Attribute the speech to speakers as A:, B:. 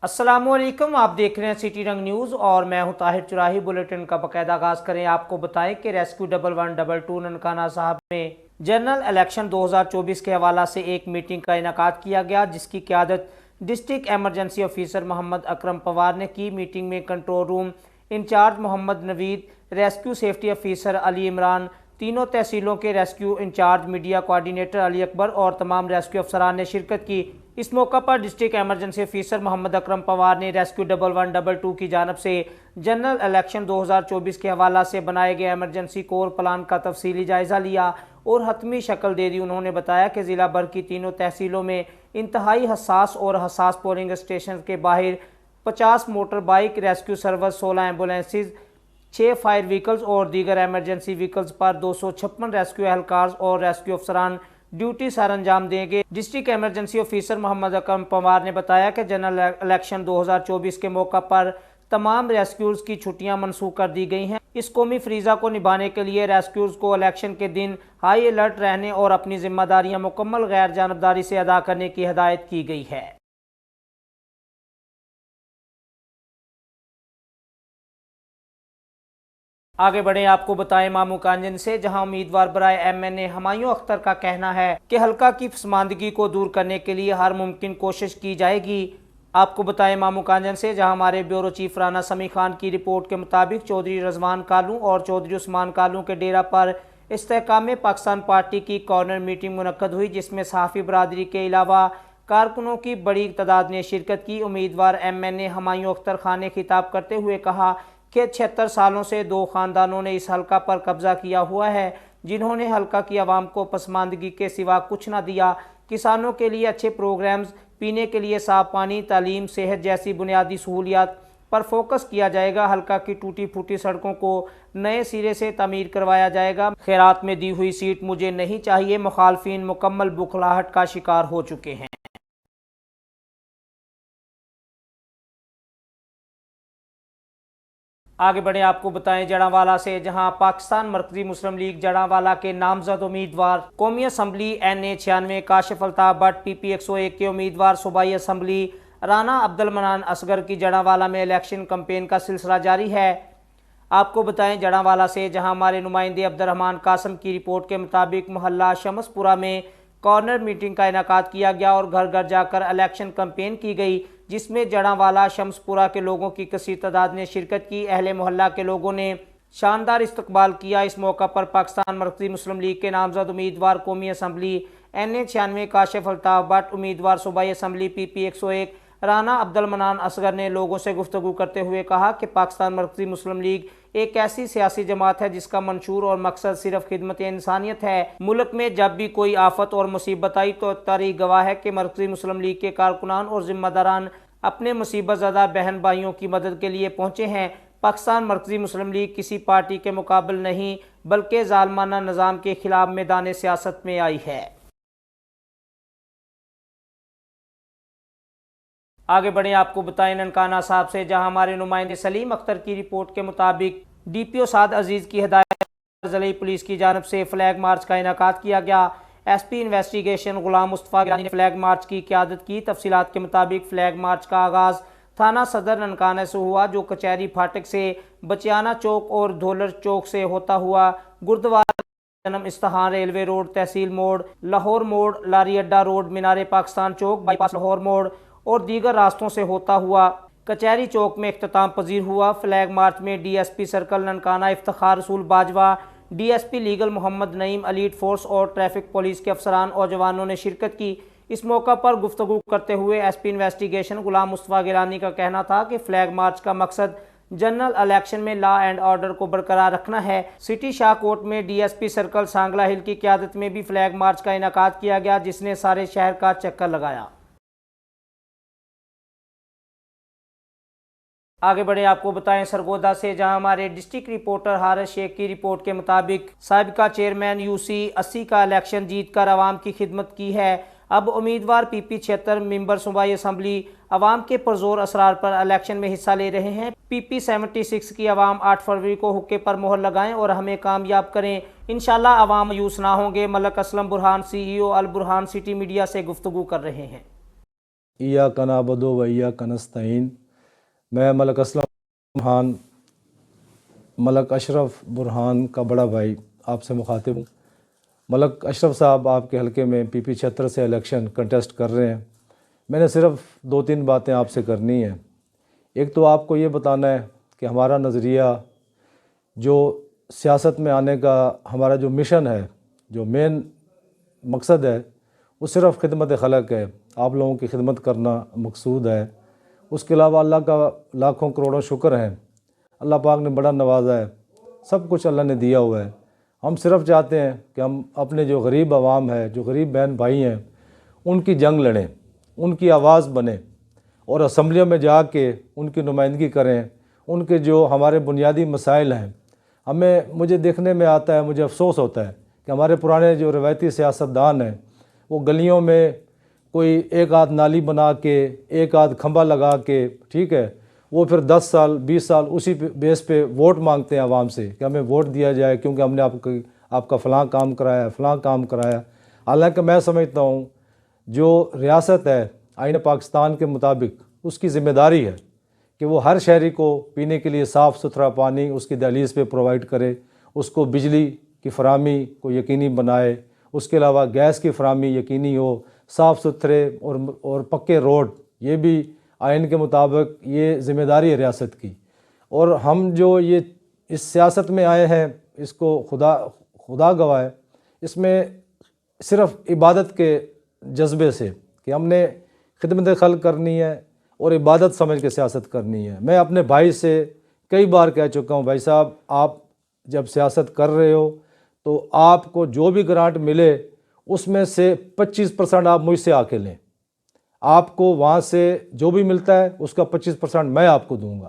A: अस्सलामुअलैकुम, आप देख रहे हैं सिटी रंग न्यूज़ और मैं हूं ताहिर चुराही। बुलेटिन का बाकायदा आगाज़ करें। आपको बताएं कि रेस्क्यू 1112 ननकाना साहब में जनरल इलेक्शन 2024 के हवाला से एक मीटिंग का इनेकाद किया गया, जिसकी क़यादत district emergency officer Mohammad Akram Pawar ने की। मीटिंग में control room incharge Mohammad Naveed, rescue safety officer Ali Imran, तीनों तहसीलों के rescue incharge, media coordinator Ali Akbar और तमाम रेस्क्यू अफसरान ने शिरकत की। इस मौका पर district emergency officer Mohammad Akram Pawar ने रेस्क्यू 1112 की जानब से जनरल इलेक्शन 2024 के हवाला से बनाए गए एमरजेंसी कोर प्लान का तफसीली जायज़ा लिया और हतमी शक्ल दे दी। उन्होंने बताया कि ज़िला भर की तीनों तहसीलों में इंतहाई हसास और हसास पोलिंग स्टेशन के बाहर 50 motor bike rescue service, 16 ambulances, 6 fire vehicles और दीगर एमरजेंसी व्हीकल्स पर 256 रेस्क्यू एहलकार और रेस्क्यू अफसरान ड्यूटी सर अंजाम देंगे। District emergency officer Mohammad Akram Pawar ने बताया कि जनरल इलेक्शन 2024 के मौका पर तमाम रेस्क्यूज की छुट्टियां मनसूख कर दी गई हैं। इस कौमी फरीज़ा को निभाने के लिए रेस्क्यूज को इलेक्शन के दिन हाई अलर्ट रहने और अपनी जिम्मेदारियां मुकम्मल गैर जानबदारी से अदा करने की हिदायत की गई है। आगे बढ़े, आपको बताएं मामू कांजन से, जहां उम्मीदवार बराए MNA हुमायूं अख्तर का कहना है कि हल्का की पसमानदगी को दूर करने के लिए हर मुमकिन कोशिश की जाएगी। आपको बताएं मामू कांजन से, जहां हमारे ब्यूरो चीफ राना समी खान की रिपोर्ट के मुताबिक चौधरी रजवान कालू और चौधरी उस्मान कालू के डेरा पर इस्तेहकाम पाकिस्तान पार्टी की कॉर्नर मीटिंग मुनक्कद हुई, जिसमें सहाफ़ी बरादरी के अलावा कारकुनों की बड़ी तादाद ने शिरकत की। उम्मीदवार MNA हुमायूं अख्तर खान ने खिताब करते हुए कहा कि 76 सालों से 2 ख़ानदानों ने इस हल्का पर कब्ज़ा किया हुआ है, जिन्होंने हल्का की आवाम को पसमानदगी के सिवा कुछ न दिया। किसानों के लिए अच्छे प्रोग्राम्स, पीने के लिए साफ़ पानी, तालीम, सेहत जैसी बुनियादी सहूलियात पर फोकस किया जाएगा। हल्का की टूटी फूटी सड़कों को नए सिरे से तमीर करवाया जाएगा। खैरात में दी हुई सीट मुझे नहीं चाहिए। मुखालफिन मुकम्मल बुखलाहट का शिकार हो चुके हैं। आगे बढ़े, आपको बताएं जड़ावाला से, जहां पाकिस्तान मरकजी मुस्लिम लीग जड़ावाला के नामजद उम्मीदवार कौमी assembly NA96 Kashif Altaf Bhatt, PP 101 के उम्मीदवार सूबाई असम्बली राना अब्दुल मनान असगर की जड़ावाला में इलेक्शन कैंपेन का सिलसिला जारी है। आपको बताएं जड़ावाला से, जहां हमारे नुमाइंदे अब्दुर्रहमान कासम की रिपोर्ट के मुताबिक मोहल्ला शमसपुरा में कॉर्नर मीटिंग का इनेकाद किया गया और घर घर जाकर इलेक्शन कैंपेन की गई, जिसमें जड़ावाला शमसपुरा के लोगों की कसीर तादाद ने शिरकत की। अहले मोहल्ला के लोगों ने शानदार इस्तकबाल किया। इस मौका पर पाकिस्तान मरकजी मुस्लिम लीग के नामजद उम्मीदवार कौमी असम्बली NA96 काशिफ अल्ताफ भट्ट, उम्मीदवार सूबाई असम्बली PP 101 राना अब्दुल मनान असगर ने लोगों से गुफ्तगू करते हुए कहा कि पाकिस्तान मरकजी मुस्लिम लीग एक ऐसी सियासी जमात है जिसका मंशूर और मकसद सिर्फ खिदमत इंसानियत है। मुल्क में जब भी कोई आफत और मुसीबत आई तो तारीख गवाह है कि मरकजी मुस्लिम लीग के कारकुनान और जिम्मेदारान अपने मुसीबत ज़दा बहन भाइयों की मदद के लिए पहुँचे हैं। पाकिस्तान मरकजी मुस्लिम लीग किसी पार्टी के मुकाबले नहीं बल्कि जालमाना निज़ाम के खिलाफ मैदान सियासत में आई है। आगे बढ़े, आपको बताएं ननकाना साहब से, जहां हमारे नुमाइंदे सलीम अख्तर की रिपोर्ट के मुताबिक DPO साद अजीज़ की हिदायत ज़िला पुलिस की जानब से फ्लैग मार्च का इनेकाद किया गया। SP इन्वेस्टिगेशन गुलाम मुस्तफ़ा गिलानी ने फ्लैग मार्च की क़यादत की। तफसीलात के मुताबिक फ्लैग मार्च का आगाज़ थाना सदर ननकाना से हुआ, जो कचहरी फाटक से बचियाना चौक और धोलर चौक से होता हुआ गुरुद्वारा जन्म इस्ताहान रेलवे रोड, तहसील मोड़, लाहौर मोड़, लारी अड्डा रोड, मीनार पाकिस्तान चौक, बाईपास लाहौर मोड़ और दीगर रास्तों से होता हुआ कचहरी चौक में इख्तिताम पजीर हुआ। फ्लैग मार्च में DSP circle Nankana Iftikhar Rasool Bajwa, DSP legal Mohammad Naeem, elite force और ट्रैफिक पुलिस के अफसरान और जवानों ने शिरकत की। इस मौका पर गुफ्तगू करते हुए SP इन्वेस्टिगेशन गुलाम मुस्तफ़ा गिलानी का कहना था कि फ्लैग मार्च का मकसद जनरल इलेक्शन में लॉ एंड ऑर्डर को बरकरार रखना है। सिटी शाहकोट में DSP सर्कल सांगला हिल की क़यादत में भी फ्लैग मार्च का इनेकाद किया गया, जिसने सारे शहर का चक्कर लगाया। आगे बढ़े, आपको बताएं सरगोदा से, जहां हमारे डिस्ट्रिक्ट रिपोर्टर हारिस शेख की रिपोर्ट के मुताबिक साबिका चेयरमैन UC 80 का इलेक्शन जीत कर आवाम की खिदमत की है। अब उम्मीदवार PP 76 मेंबर सूबाई असम्बली आवाम के पुरजोर असरार पर इलेक्शन में हिस्सा ले रहे हैं। PP 76 की आवाम 8 फरवरी को हुक्के पर मोहर लगाएं और हमें कामयाब करें। इंशाल्लाह आवाम मायूस ना होंगे। मलक असलम बुरहान CEO अल बुरहान सिटी मीडिया से गुफ्तगू कर रहे हैं।
B: ایاک نعبد و ایاک نستعین۔ میں ملک اسلم برہان، ملک اشرف برہان کا بڑا بھائی آپ سے مخاطب ہوں۔ ملک اشرف صاحب آپ کے حلقے میں پی پی 76 سے الیکشن کنٹیسٹ کر رہے ہیں۔ میں نے صرف 2-3 باتیں آپ سے کرنی ہیں۔ ایک تو آپ کو یہ بتانا ہے کہ ہمارا نظریہ، جو سیاست میں آنے کا ہمارا جو مشن ہے، جو مین مقصد ہے، وہ صرف خدمت خلق ہے، آپ لوگوں کی خدمت کرنا مقصود ہے۔ اس کے علاوہ اللہ کا لاکھوں کروڑوں شکر ہیں، اللہ پاک نے بڑا نوازا ہے، سب کچھ اللہ نے دیا ہوا ہے۔ ہم صرف چاہتے ہیں کہ ہم اپنے جو غریب عوام ہے، جو غریب بہن بھائی ہیں، ان کی جنگ لڑیں، ان کی آواز بنیں اور اسمبلیوں میں جا کے ان کی نمائندگی کریں۔ ان کے جو ہمارے بنیادی مسائل ہیں، مجھے دیکھنے میں آتا ہے، مجھے افسوس ہوتا ہے کہ ہمارے پرانے جو روایتی سیاستدان ہیں، وہ گلیوں میں کوئی ایک آدھ نالی بنا کے، ایک آدھ کھمبا لگا کے، ٹھیک ہے، وہ پھر 10 سال 20 سال اسی بیس پہ ووٹ مانگتے ہیں عوام سے کہ ہمیں ووٹ دیا جائے کیونکہ ہم نے آپ کا فلاں کام کرایا، فلاں کام کرایا۔ حالانکہ میں سمجھتا ہوں جو ریاست ہے آئین پاکستان کے مطابق، اس کی ذمہ داری ہے کہ وہ ہر شہری کو پینے کے لیے صاف ستھرا پانی اس کی دہلیز پہ پرووائڈ کرے، اس کو بجلی کی فراہمی کو یقینی بنائے، اس کے علاوہ گیس کی فراہمی یقینی ہو، صاف ستھرے اور پکے روڈ، یہ بھی آئین کے مطابق یہ ذمہ داری ہے ریاست کی۔ اور ہم جو یہ اس سیاست میں آئے ہیں، اس کو خدا گواہ ہے، اس میں صرف عبادت کے جذبے سے کہ ہم نے خدمت خلق کرنی ہے اور عبادت سمجھ کے سیاست کرنی ہے۔ میں اپنے بھائی سے کئی بار کہہ چکا ہوں، بھائی صاحب آپ جب سیاست کر رہے ہو تو آپ کو جو بھی گرانٹ ملے اس میں سے 25% آپ مجھ سے آ کے لیں، آپ کو وہاں سے جو بھی ملتا ہے اس کا 25% میں آپ کو دوں گا۔